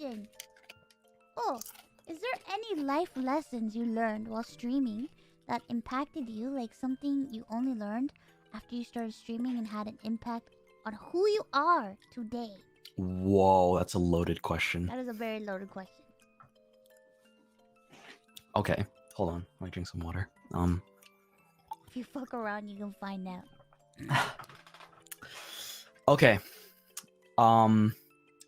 question. Oh, is there any life lessons you learned while streaming that impacted you? Like something you only learned after you started streaming and had an impact on who you are today? Whoa, that's a loaded question. That is a very loaded question. Okay, hold on. Let me drink some water. If you fuck around, you can find out. Okay.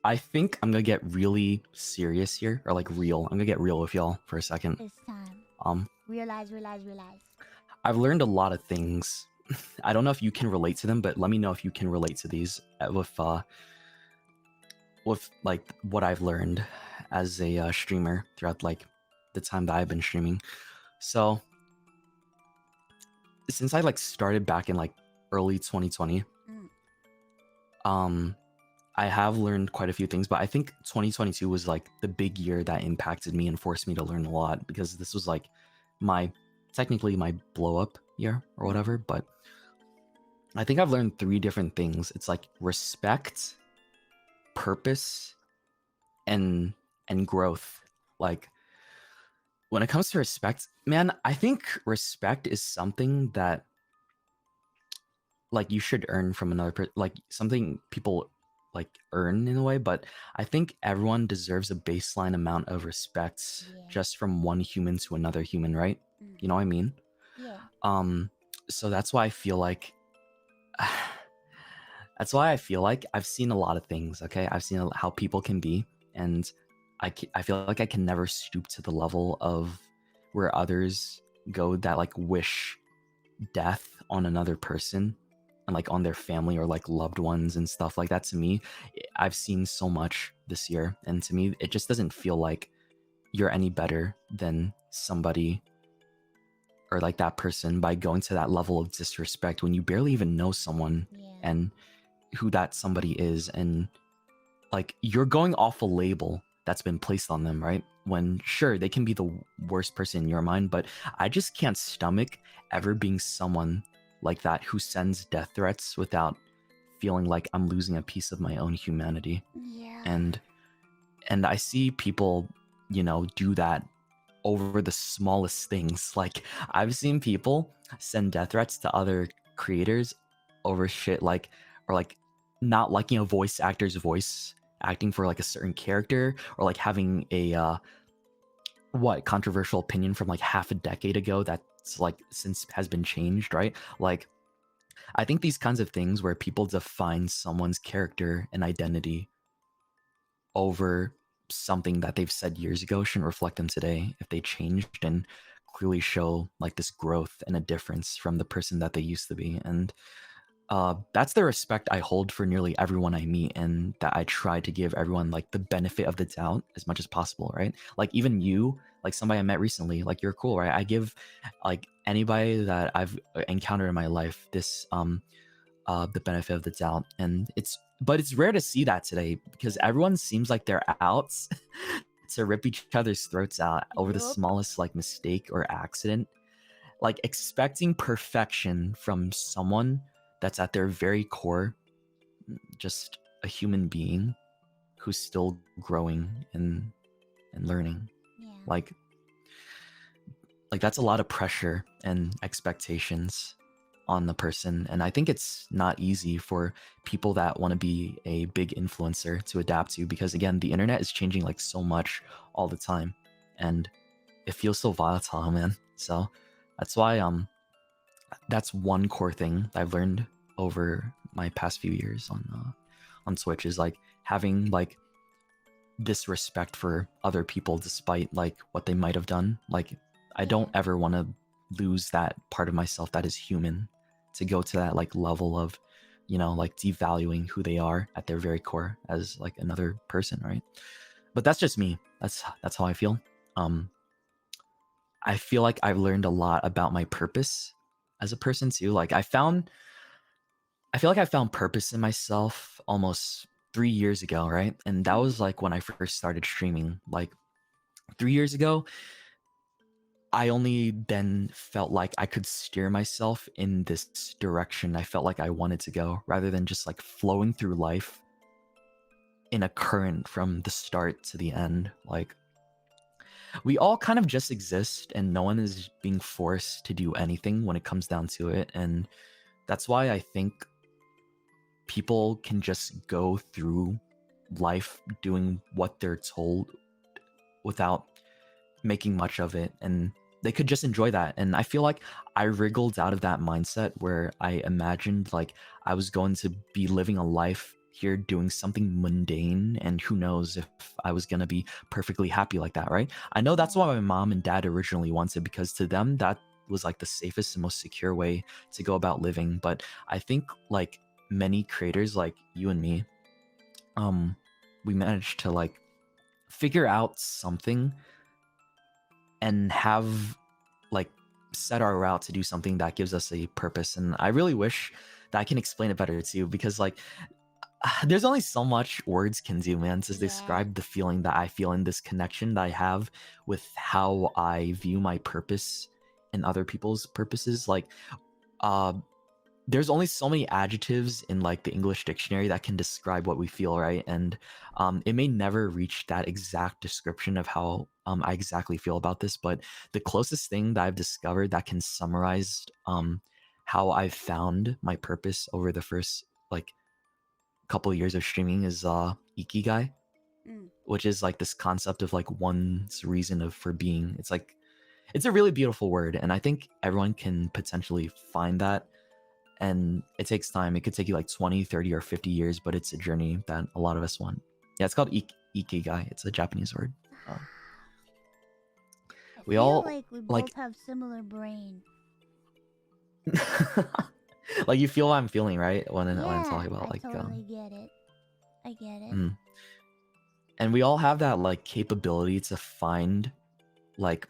I think I'm gonna get really serious here, or like real. I'm gonna get real with y'all for a second. It's time. Realize. I've learned a lot of things. I don't know if you can relate to them, but let me know if you can relate to these with like what I've learned as a streamer throughout like the time that I've been streaming. So since I like started back in like early 2020, I have learned quite a few things, but I think 2022 was like the big year that impacted me and forced me to learn a lot, because this was like technically my blow up year or whatever. But I think I've learned 3 different things. It's like respect, purpose, and growth. Like when it comes to respect, man, I think respect is something that like you should earn from another person, like something people like earn in a way. But I think everyone deserves a baseline amount of respect just from one human to another human, right? You know what I mean? Yeah. So that's why I feel like I've seen a lot of things. Okay, I've seen how people can be, and I feel like I can never stoop to the level of where others go that like wish death on another person and like on their family or like loved ones and stuff like that. To me, I've seen so much this year, and to me it just doesn't feel like you're any better than somebody or like that person by going to that level of disrespect when you barely even know someone and who that somebody is, and like you're going off a label that's been placed on them, right? When sure, they can be the worst person in your mind, but I just can't stomach ever being someone like that who sends death threats without feeling like I'm losing a piece of my own humanity. And I see people, you know, do that over the smallest things. Like I've seen people send death threats to other creators over shit like, or like not liking a voice actor's voice acting for like a certain character, or like having a controversial opinion from like half a decade ago that's like since has been changed, right? Like I think these kinds of things where people define someone's character and identity over something that they've said years ago shouldn't reflect them today if they changed and clearly show like this growth and a difference from the person that they used to be. And that's the respect I hold for nearly everyone I meet, and that I try to give everyone like the benefit of the doubt as much as possible, right? Like even you, like somebody I met recently, like you're cool, right? I give like anybody that I've encountered in my life this the benefit of the doubt, and it's rare to see that today because everyone seems like they're out to rip each other's throats out over the smallest like mistake or accident. Like expecting perfection from someone that's at their very core just a human being who's still growing and learning. Like that's a lot of pressure and expectations on the person, and I think it's not easy for people that want to be a big influencer to adapt to, because again, the internet is changing like so much all the time, and it feels so volatile, man. So that's why that's one core thing I've learned over my past few years on Twitch, is like having like this respect for other people despite like what they might have done. Like I don't ever want to lose that part of myself that is human to go to that like level of, you know, like devaluing who they are at their very core as like another person, right? But that's just me. That's how I feel. I feel like I've learned a lot about my purpose as a person too. Like I feel like I found purpose in myself almost 3 years ago, right? And that was like when I first started streaming. Like 3 years ago, I only then felt like I could steer myself in this direction I felt like I wanted to go, rather than just like flowing through life in a current from the start to the end. Like, we all kind of just exist, and no one is being forced to do anything when it comes down to it. And that's why I think people can just go through life doing what they're told without making much of it, and they could just enjoy that. And I feel like I wriggled out of that mindset where I imagined like I was going to be living a life here doing something mundane, and who knows if I was going to be perfectly happy like that, right? I know that's why my mom and dad originally wanted, because to them that was like the safest and most secure way to go about living. But I think like many creators like you and me, we managed to like figure out something and have like set our route to do something that gives us a purpose. And I really wish that I can explain it better too, because like there's only so much words can do, man, to describe the feeling that I feel in this connection that I have with how I view my purpose and other people's purposes. Like there's only so many adjectives in like the English dictionary that can describe what we feel, right? And it may never reach that exact description of how I exactly feel about this, but the closest thing that I've discovered that can summarize how I've found my purpose over the first like couple of years of streaming is ikigai, which is like this concept of like one's reason for being. It's like, it's a really beautiful word, and I think everyone can potentially find that. And it takes time. It could take you like 20, 30, or 50 years, but it's a journey that a lot of us want. Yeah, it's called ikigai. It's a Japanese word. We all like we both have similar brain. Like, you feel what I'm feeling, right? When I'm talking about like, I totally get it. I get it. And we all have that like capability to find like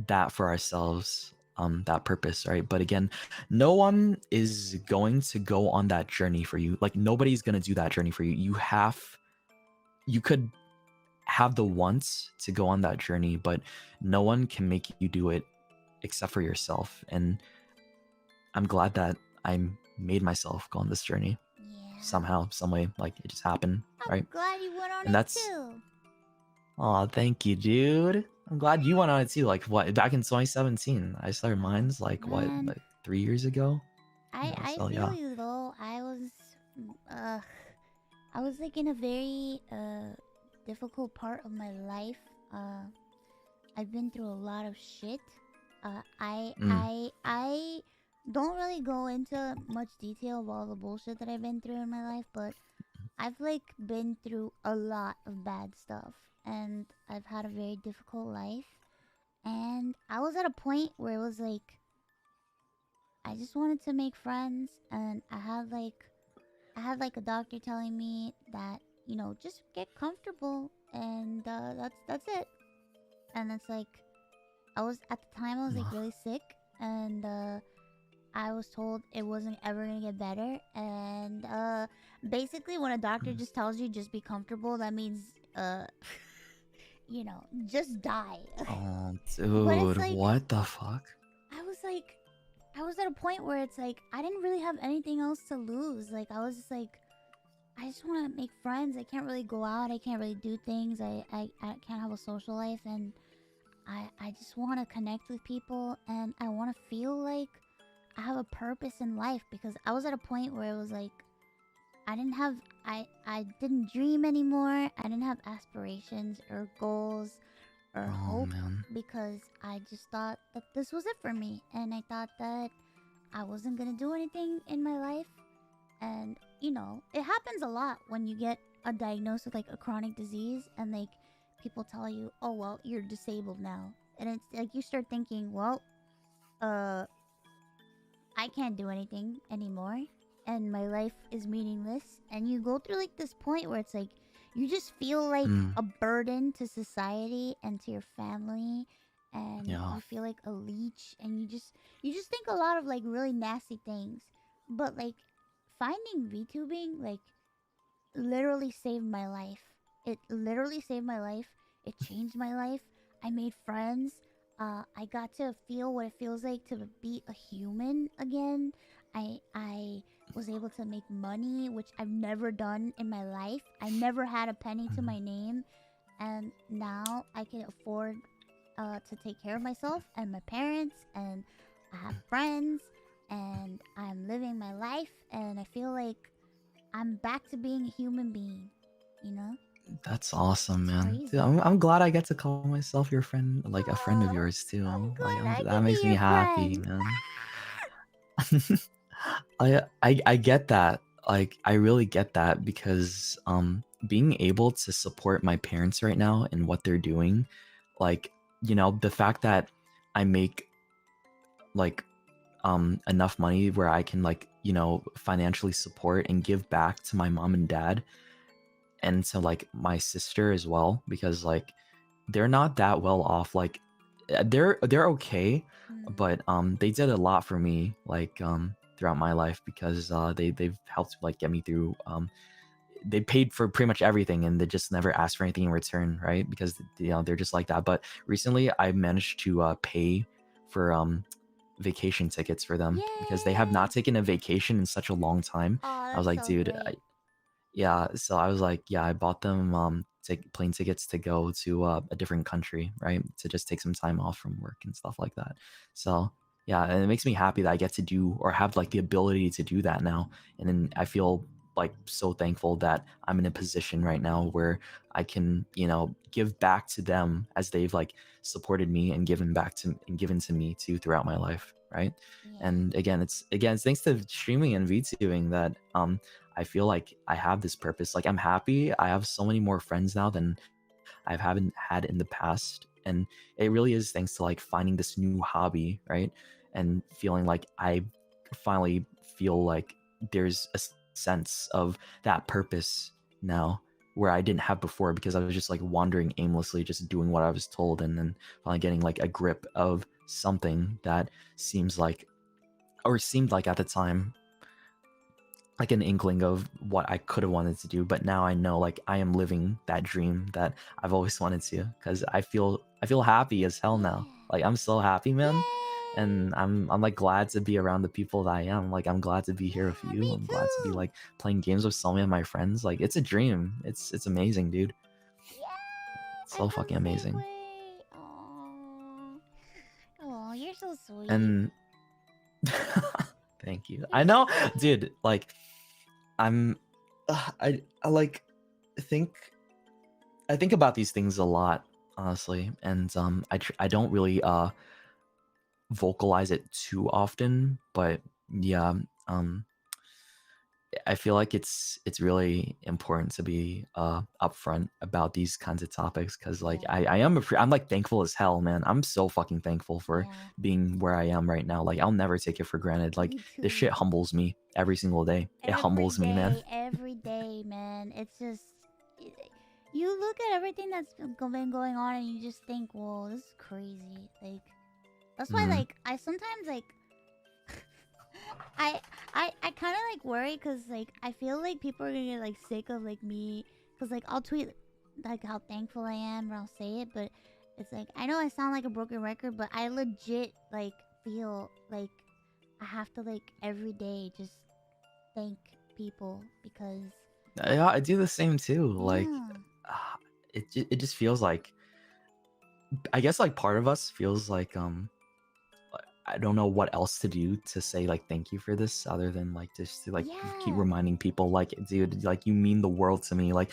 that for ourselves, that purpose, right? But again, no one is going to go on that journey for you. Like, nobody's gonna do that journey for you. You could have the wants to go on that journey, but no one can make you do it except for yourself. And I'm glad that I made myself go on this journey somehow, some way. Like, it just happened, right? I'm glad you went on and it too. Oh, thank you, dude. I'm glad you went on it too. Like, what, back in 2017? I started mine's like, what, like 3 years ago? I feel you though. I was like in a very difficult part of my life. I've been through a lot of shit. I don't really go into much detail of all the bullshit that I've been through in my life, but I've like been through a lot of bad stuff, and I've had a very difficult life. And I was at a point where it was like I just wanted to make friends, and I had like a doctor telling me that, you know, just get comfortable, and that's it. And it's like I was at the time I was like really sick, and I was told it wasn't ever gonna get better. And basically when a doctor just tells you just be comfortable, that means you know, just die. Oh, dude, like, what the fuck? I was at a point where it's like I didn't really have anything else to lose. Like, I was just like, I just want to make friends. I can't really go out. I can't really do things. I can't have a social life, and I just want to connect with people, and I want to feel like I have a purpose in life, because I was at a point where it was like I didn't dream anymore. I didn't have aspirations or goals or hope, because I just thought that this was it for me, and I thought that I wasn't gonna do anything in my life. And you know, it happens a lot when you get a diagnosis with like a chronic disease, and like people tell you, oh well, you're disabled now, and it's like you start thinking, well, I can't do anything anymore, and my life is meaningless. And you go through like this point where it's like you just feel like a burden to society and to your family, and you feel like a leech, and you just think a lot of like really nasty things. But like finding VTubing like literally saved my life. It literally saved my life. It changed my life. I made friends. I got to feel what it feels like to be a human again. I was able to make money, which I've never done in my life. I never had a penny to my name, and now I can afford to take care of myself and my parents, and I have friends, and I'm living my life, and I feel like I'm back to being a human being, you know? That's awesome, It's man. crazy. Dude, I'm glad I get to call myself your friend, like a friend of Aw, yours too. I'm Like glad I that can be makes me your happy, friend. man. I get that. Like I really get that because being able to support my parents right now and what they're doing, like, you know, the fact that I make like enough money where I can, like, you know, financially support and give back to my mom and dad, and to like my sister as well, because like they're not that well off. Like they're okay, but they did a lot for me, like throughout my life, because they've helped like get me through. They paid for pretty much everything, and they just never asked for anything in return, right? Because, you know, they're just like that. But recently I managed to pay for vacation tickets for them, because they have Yay! not taken a vacation in such a long time. Oh, I was that's like, so dude, great. yeah, so I was like, yeah, I bought them plane tickets to go to a different country, right? To just take some time off from work and stuff like that. So yeah, and it makes me happy that I get to do, or have like the ability to do that now. And then I feel like so thankful that I'm in a position right now where I can, you know, give back to them as they've like supported me and given to me too throughout my life, right? Yeah. And again, it's thanks to streaming and VTubing that I feel like I have this purpose. Like I'm happy. I have so many more friends now than I haven't had in the past. And it really is thanks to like finding this new hobby, right? And feeling like I finally feel like there's a sense of that purpose now, where I didn't have before, because I was just like wandering aimlessly, just doing what I was told, and then finally getting like a grip of something that seems like, or seemed like at the time, like an inkling of what I could have wanted to do. But now I know, like, I am living that dream that I've always wanted to, because I feel happy as hell now. Yeah. Like I'm so happy, man. Yay! And I'm like glad to be around the people that I am. Like I'm glad to be here with Yeah, you. me I'm glad to be too. like playing games with so many of my friends. Like it's a dream. It's amazing, dude. Yeah, It's I so feel fucking the same amazing. way. Oh, oh, you're so sweet. And thank you. You're I so know, sweet. dude, like I'm I like think I think about these things a lot, honestly, and I don't really vocalize it too often, but yeah, um I feel like it's really important to be upfront about these kinds of topics, because like Yeah, I'm like thankful as hell, man. I'm so fucking thankful for yeah. being where I am right now. Like I'll never take it for granted. Like Me this shit too. humbles me every single day. It humbles me, man. Every day, man. It's just you look at everything that's been going on, and you just think, "Whoa, this is crazy." Like that's why, Hmm. like, I sometimes like I kind of like worry, because like I feel like people are gonna get like sick of like me, because like I'll tweet like how thankful I am, or I'll say it, but it's like I know I sound like a broken record, but I legit like feel like I have to like every day just thank people, because Yeah, I do the same too. Like yeah, it just feels like, I guess like part of us feels like I don't know what else to do to say like thank you for this, other than like just to like keep yeah, reminding people, like, dude, like you mean the world to me. Like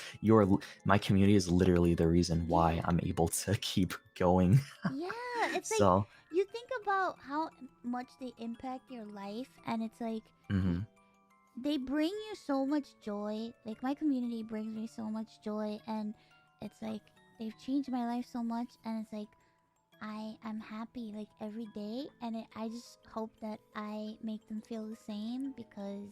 my community is literally the reason why yeah, I'm able to keep going. yeah. It's like So you think about how much they impact your life, and it's like mhm. they bring you so much joy. Like my community brings me so much joy, and it's like they've changed my life so much, and it's like I am happy like every day, and I just hope that I make them feel the same, because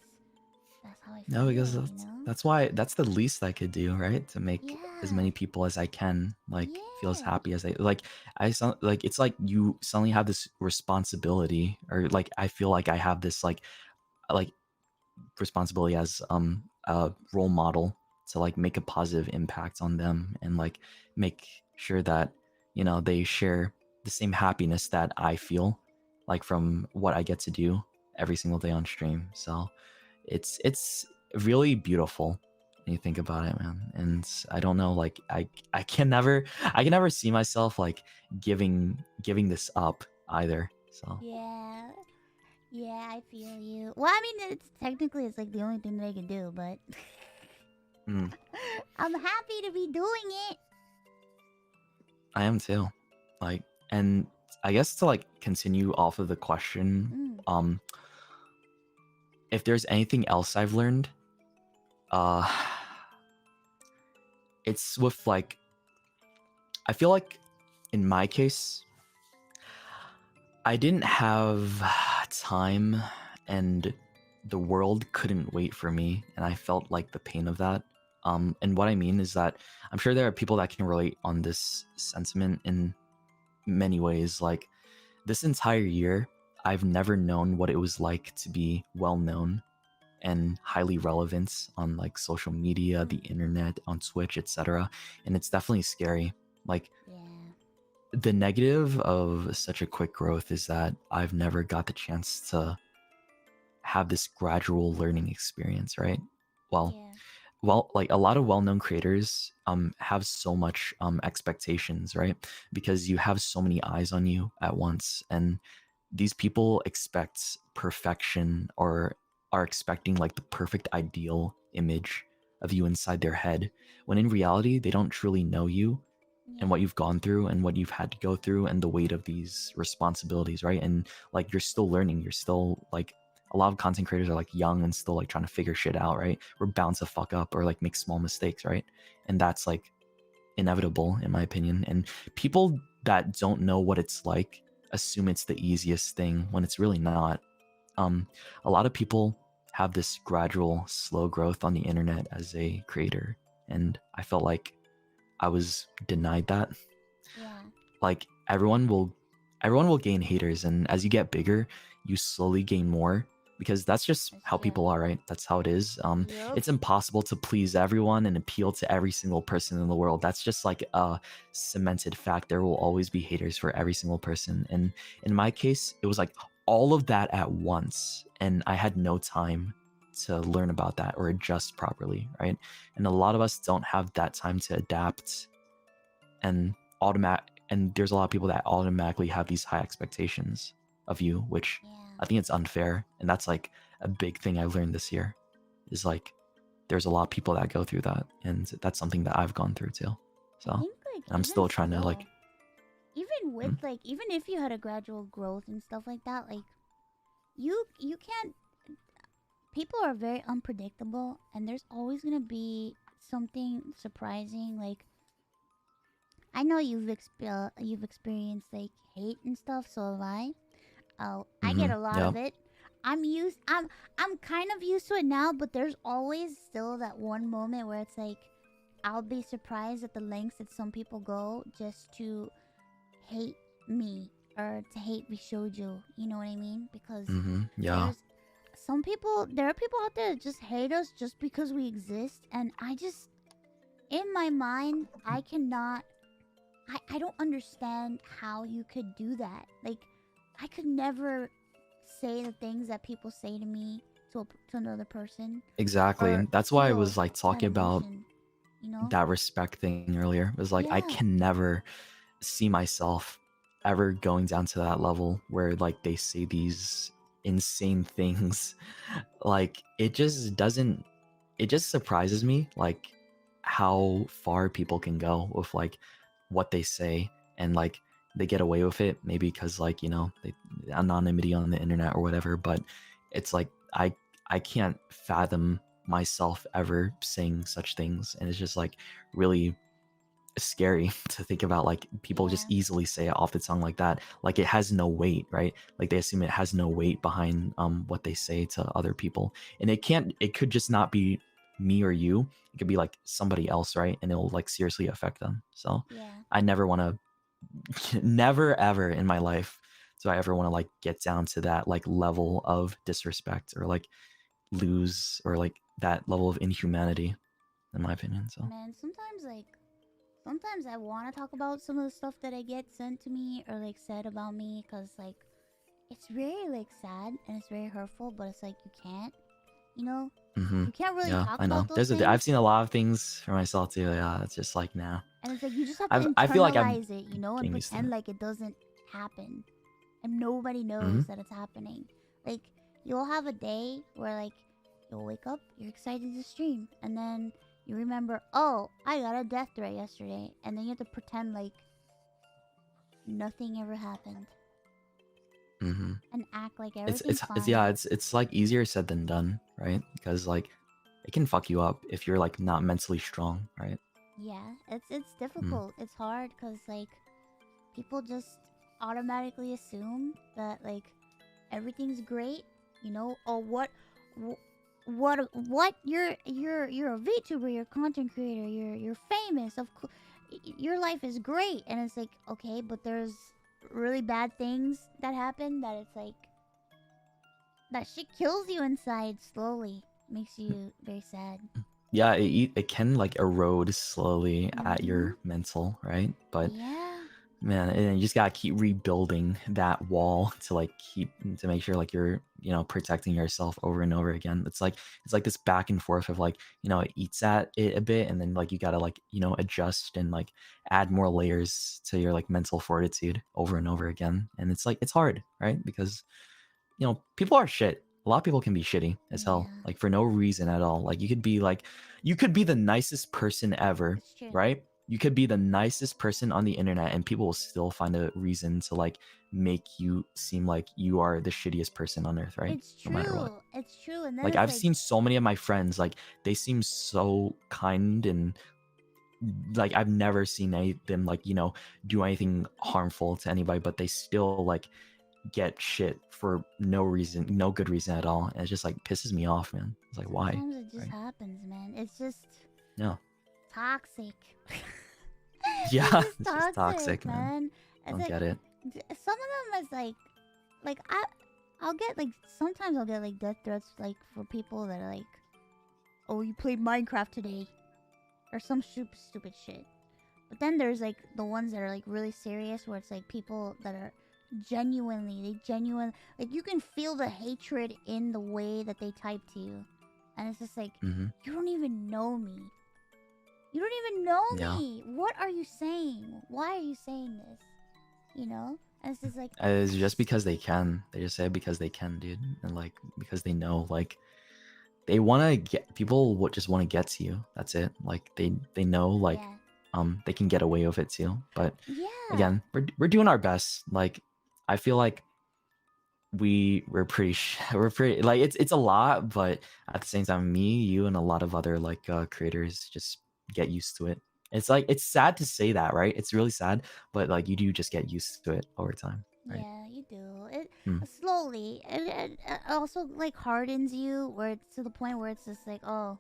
that's how I No, because feel, you know? that's why, that's the least I could do, right? To make as Yeah. many people as I can like feel as Yeah. happy as they like. I sound like, it's like you suddenly have this responsibility, or like I feel like I have this like responsibility as a role model to like make a positive impact on them, and like make sure that, you know, they share the same happiness that I feel like from what I get to do every single day on stream. So it's really beautiful when you think about it, man. And I don't know, like I can never see myself like giving this up either. So Yeah. Yeah, I feel you. Well, I mean, it's technically it's like the only thing that I can do, but mm, I'm happy to be doing it. I am too. Like, and I guess to like continue off of the question, if there's anything else I've learned, uh it's with like, I feel like in my case I didn't have time, and the world couldn't wait for me, and I felt like the pain of that. And what I mean is that I'm sure there are people that can relate on this sentiment in many ways. Like, this entire year I've never known what it was like to be well known and highly relevant on like social media, the internet, on Twitch, etc. And it's definitely scary. Like, Yeah. the negative of such a quick growth is that I've never got the chance to have this gradual learning experience, right? Well, Yeah. like a lot of well-known creators have so much expectations, right? Because you have so many eyes on you at once, and these people expect perfection, or are expecting like the perfect ideal image of you inside their head, when in reality they don't truly know you and what you've gone through and what you've had to go through and the weight of these responsibilities, right? And like, you're still learning, you're still like, a lot of content creators are like young and still like trying to figure shit out, right? We're bound to fuck up or like make small mistakes, right? And that's like inevitable in my opinion. And people that don't know what it's like assume it's the easiest thing when it's really not. A lot of people have this gradual slow growth on the internet as a creator, and I felt like I was denied that. Yeah. Like, everyone will gain haters, and as you get bigger you slowly gain more, because that's just how people are, right? That's how it is. Yup. It's impossible to please everyone and appeal to every single person in the world. That's just like a cemented fact. There will always be haters for every single person, and in my case it was like all of that at once, and I had no time to learn about that or adjust properly, right? And a lot of us don't have that time to adapt, and there's a lot of people that automatically have these high expectations of you, which I think it's unfair. And that's like a big thing I learned this year, is like, there's a lot of people that go through that, and that's something that I've gone through too. So I think, like, I'm still trying to like, even with like, even if you had a gradual growth and stuff like that, like, you can't. People are very unpredictable, and there's always gonna be something surprising. Like, I know you've experienced like hate and stuff, so have I. I get a lot of it. I'm kind of used to it now, but there's always still that one moment where it's like, I'll be surprised at the lengths that some people go just to hate me or to hate Bishoujo. You know what I mean? Because yeah, there are people out there that just hate us just because we exist, and I just, in my mind, I cannot. I don't understand how you could do that. Like, I could never say the things that people say to me to another person. exactly. Or And that's why I was feel like talking that about emotion, you know? that respect thing earlier. It was like, I Yeah. can never see myself ever going down to that level where like they say these insane things. Like, it just doesn't, it just surprises me like how far people can go with like what they say, and like they get away with it maybe because like, you know, anonymity on the internet or whatever. But it's like, I can't fathom myself ever saying such things, and it's just like really scary to think about. Like, people just easily say it off the tongue like that, like it has no weight, right? Like, they assume it has no weight behind what they say to other people, and it could just not be me or you. It could be like somebody else, right? And it'll like seriously affect them. So I never want to never ever in my life do I ever want to like get down to that like level of disrespect, or like lose, or like that level of inhumanity, in my opinion. So Man, sometimes I want to talk about some of the stuff that I get sent to me or like said about me, because like, it's very like sad and it's very hurtful, but it's like, you can't. You know, Mm-hmm. you can't really Yeah, talk I know. about those things. I've seen a lot of things for myself too. Yeah, it's just like nah. And it's like you just have to I feel like I'm internalize it, you know, and getting used to pretend it. like it doesn't happen. And nobody knows Mm-hmm. that it's happening. Like, you'll have a day where, like, you'll wake up, you're excited to stream, and then you remember, oh, I got a death threat yesterday, and then you have to pretend like nothing ever happened Mm-hmm. and act like It's everything's fine. yeah, it's like easier said than done, right? Because like it can fuck you up if you're like not mentally strong, right? Yeah, it's difficult. It's hard because like people just automatically assume that like everything's great, you know. Or what you're a VTuber, you're a content creator, you're famous. Your life is great, and it's like okay, but there's really bad things that happen that it's like that shit kills you inside slowly, makes you very sad. Yeah, it can like erode slowly at Mm-hmm. your mental, right? But Yeah. man, and you just gotta keep rebuilding that wall to like to make sure like you're protecting yourself over and over again. It's like this back and forth of like it eats at it a bit, and then like you gotta like adjust and like add more layers to your like mental fortitude over and over again. And it's like it's hard, right? Because people are shit. A lot of people can be shitty as hell, Yeah. like for no reason at all. Like you could be the nicest person ever, It's true. right? You could be the nicest person on the internet and people will still find a reason to like make you seem like you are the shittiest person on earth, right? It's No matter what. true. It's true. And then Like it's I've seen so many of my friends, like they seem so kind and like I've never seen them like do anything harmful to anybody, but they still like get shit for no reason, no good reason at all. And it just like pisses me off, man. It's like why? sometimes it just Right? happens, man. It's just Yeah. toxic. Yeah, It's it's just toxic, man. man. I It's don't like get it. some of them is like I'll get like sometimes I'll get like death threats like for people that are like, oh, you played Minecraft today, or some stupid shit. But then there's like the ones that are like really serious, where it's like people that are genuine, like you can feel the hatred in the way that they type to you, and it's just like Mm-hmm. you don't even know me. You don't even know Yeah. me. What are you saying? Why are you saying this? You know? And it's just like It's just because they can. They just say it because they can, dude. And like because they know like they want to get people just want to get to you. That's it. Like they know like yeah. they can get away with it too. But Yeah. again, we're doing our best. Like I feel like we're pretty like it's a lot, but at the same time me, you, and a lot of other like creators just get used to it. It's like it's sad to say that, right? It's really sad, but like you do just get used to it over time, right? Yeah, you do. It Hmm. slowly. It also like hardens you, where it's to the point where it's just like, oh,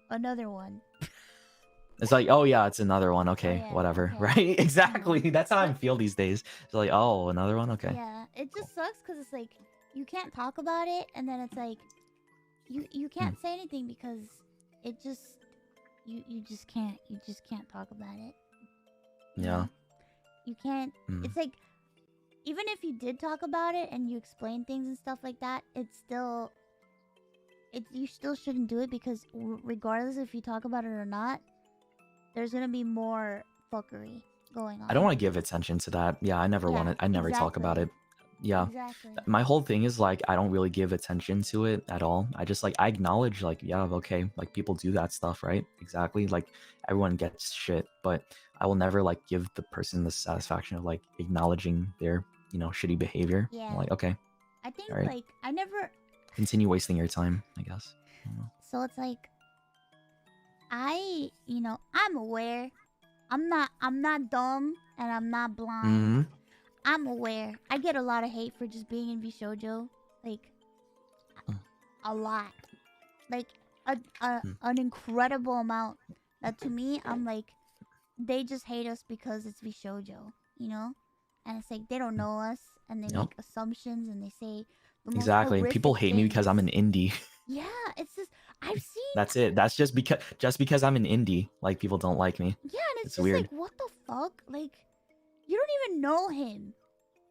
another one. It's like, oh yeah, it's another one. Okay, yeah, whatever. okay. Right? Exactly. That's how I feel these days. It's like, oh, another one. Okay. Yeah, it just sucks because it's like you can't talk about it, and then it's like you can't say anything because it just you just can't talk about it. You Yeah. know? You can't. Mm. It's like even if you did talk about it and you explain things and stuff like that, you still shouldn't do it because regardless if you talk about it or not, there's gonna be more fuckery going on. I don't want to give attention to that. Yeah, I never want it. I never talk about it. Yeah. Exactly. My whole thing is like I don't really give attention to it at all. I just like I acknowledge like yeah, okay, like people do that stuff, right? Exactly. Like everyone gets shit, but I will never like give the person the satisfaction of like acknowledging their, shitty behavior. Yeah. I'm like, okay, I think all right. like I never. Continue wasting your time, I guess. I don't know. So it's like I'm aware. I'm not dumb and I'm not blind. Mm-hmm. I'm aware. I get a lot of hate for just being in Shoujo. Like a lot. Like an incredible amount. That to me I'm like they just hate us because it's Shoujo, you know? And it's like they don't know us and they make assumptions and they say the most Exactly. People horrific hate me because I'm an indie. Yeah, it's just I've seen. That's it. That's just because I'm an indie, like people don't like me. Yeah, and it's just weird. like what the fuck? Like you don't even know him.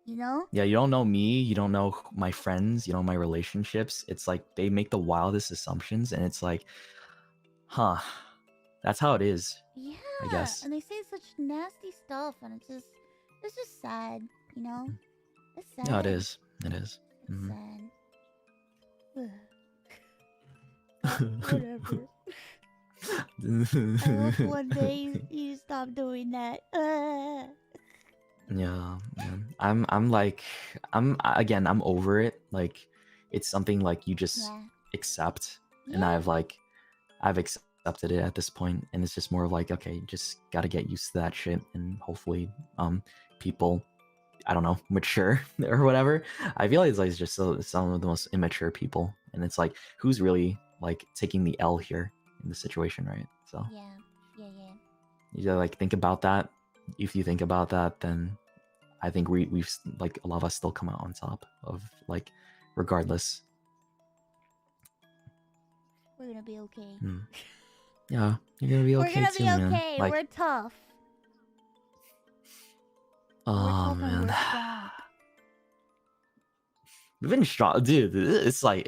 You know? Yeah, you don't know me, you don't know my friends, you don't know my relationships. It's like they make the wildest assumptions, and it's like, huh, that's how it is, I Yeah, guess. and they say such nasty stuff, and it's just sad, you know? It's sad. Yeah, it is. It is. It's sad. Whatever. I hope one day you stop doing that. Yeah, man. I'm over it. Like, it's something like you just Yeah. accept, and Yeah. I've accepted it at this point, and it's just more of like, okay, just gotta get used to that shit, and hopefully, people, I don't know, mature or whatever. I feel like it's just some of the most immature people, and it's like, who's really like taking the L here in the situation, right? So Yeah. you gotta like think about that. If you think about that, then I think we've like a lot of us still come out on top of like, regardless. We're gonna be okay. Yeah, you're gonna be okay. We're gonna too, be man. okay. Like, We're tough. oh We're tough and man, we're strong. we've been strong, dude. It's like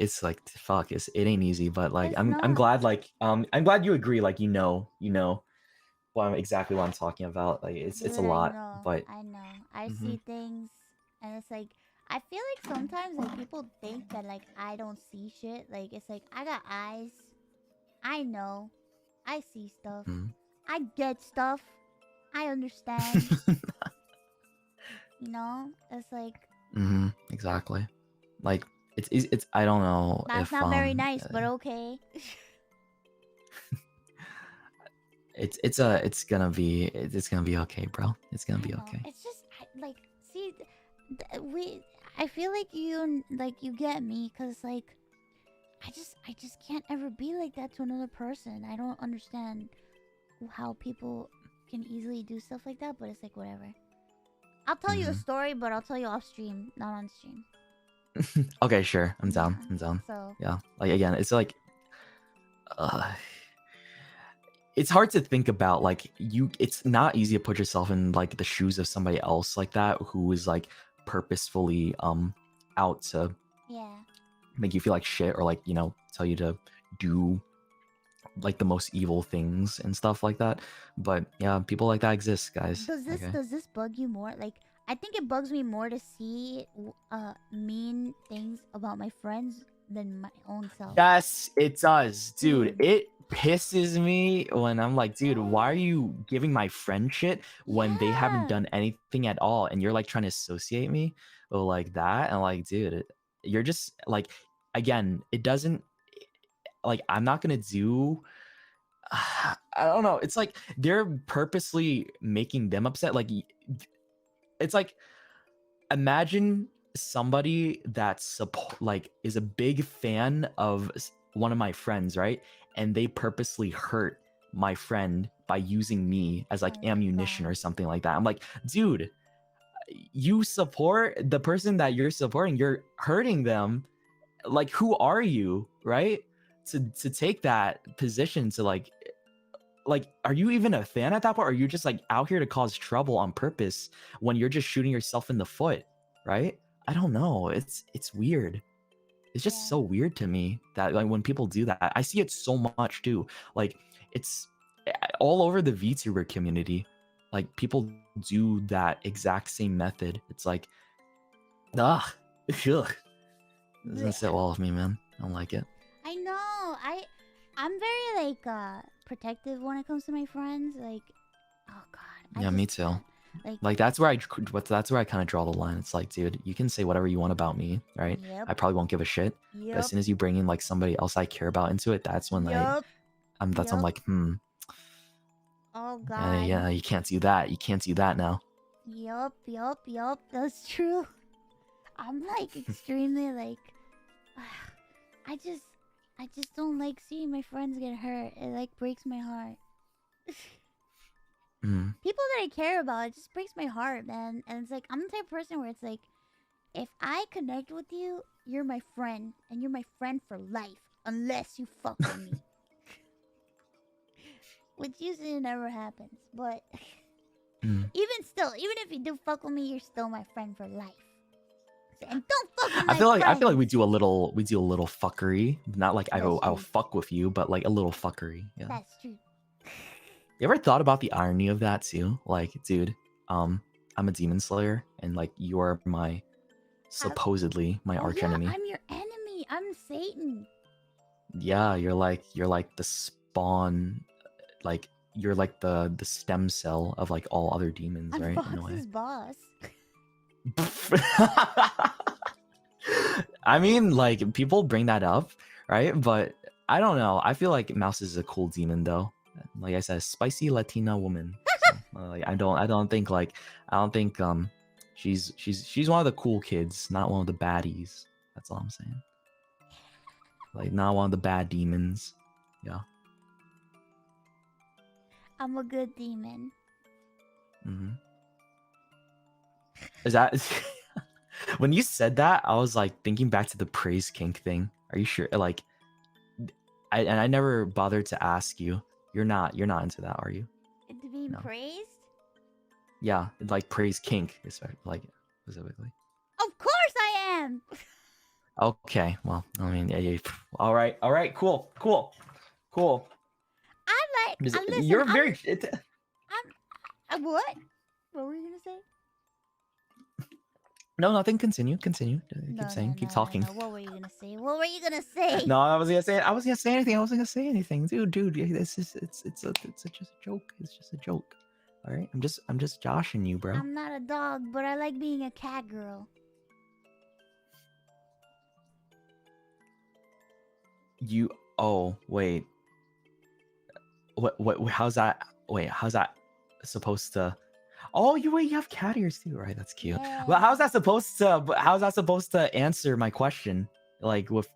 fuck. It ain't easy, but like It's I'm not. glad, like I'm glad you agree. Like, you know exactly what I'm talking about. Like, it's a Dude, lot, I know. but I know. I see things, and it's like, I feel like sometimes like people think that like I don't see shit. Like, it's like I got eyes. I know. I see stuff. I get stuff. I understand. You know? It's like, exactly. Like, it's I don't know that's if not very nice, but okay. it's gonna be okay, bro. It's gonna be okay. It's just like, see, I feel like you get me, cause like I just can't ever be like that to another person. I don't understand how people can easily do stuff like that, but it's like, whatever. I'll tell you a story, but I'll tell you off stream, not on stream. Okay, sure. I'm down. Yeah, I'm down. so Yeah. Like, again, it's like, it's hard to think about, like, it's not easy to put yourself in like the shoes of somebody else like that, who is like purposefully out to yeah. make you feel like shit, or like, tell you to do like the most evil things and stuff like that. But yeah, people like that exist, guys. Does this bug you more? Like, I think it bugs me more to see mean things about my friends than my own self. Yes, it does, dude. It pisses me when I'm like, dude, why are you giving my friend shit when they haven't done anything at all, and you're like trying to associate me with like that? And like, dude, you're just like, again, it doesn't, like, I'm not gonna do, I don't know. It's like they're purposely making them upset. Like, it's like, imagine somebody that's like is a big fan of one of my friends, right? And they purposely hurt my friend by using me as like ammunition or something like that. I'm like, dude, you support the person that you're supporting, you're hurting them. Like, who are you, right? To take that position to like, are you even a fan at that point? Or are you just like out here to cause trouble on purpose when you're just shooting yourself in the foot, right? I don't know. It's weird. It's just so weird to me that like when people do that, I see it so much too. Like, it's all over the VTuber community. Like, people do that exact same method. It's like, ugh. It doesn't sit well with me, man. I don't like it. I know. I'm very like protective when it comes to my friends. Like, oh god. Yeah, me too. Like that's where I kind of draw the line. It's like, dude, you can say whatever you want about me, right? Yep. I probably won't give a shit. But as soon as you bring in like somebody else I care about into it, that's when like I'm like, oh god. yeah, you can't do that. You can't do that now. Yup. That's true. I'm like extremely like, I just don't like seeing my friends get hurt. It like breaks my heart. People that I care about, it just breaks my heart, man. And it's like, I'm the type of person where it's like, if I connect with you, you're my friend, and you're my friend for life, unless you fuck with me. Which usually never happens, but even still, even if you do fuck with me, you're still my friend for life. And don't fuck with I feel like friends. we do a little fuckery. Not like I'll true. fuck with you, but like a little fuckery. Yeah. That's true. You ever thought about the irony of that too? Like, dude, I'm a demon slayer, and like you're my supposedly my arch enemy. I'm your enemy. I'm Satan. Yeah, you're like the spawn, like you're like the stem cell of like all other demons, I'm right? Boss's boss. I mean, like people bring that up, right? But I don't know. I feel like Mouse is a cool demon, though. Like I said, spicy Latina woman. So, like I don't think she's one of the cool kids, not one of the baddies. That's all I'm saying. Like not one of the bad demons. Yeah. I'm a good demon. Mm-hmm. Is that when you said that? I was like thinking back to the praise kink thing. Are you sure? Like, I never bothered to ask you. You're not into that, are you? To be praised? Yeah, like praise kink, like specifically. Of course I am. Okay, well, I mean, yeah. All right, cool. Listen, You're very. What? What were you gonna say? No, nothing. Continue. Keep talking. No. What were you gonna say? No, I wasn't gonna say anything. Dude. It's just a joke. It's just a joke. All right. I'm just joshing you, bro. I'm not a dog, but I like being a cat girl. Oh, wait. What? How's that? Wait, how's that supposed to? Oh, you have cat ears too, right? That's cute. Yeah. Well, how's that supposed to answer my question? Like with,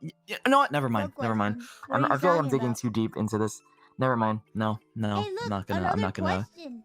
you know what? Never mind. I feel like I'm digging too deep into this. Never mind. No. Hey, look, I'm not gonna. question.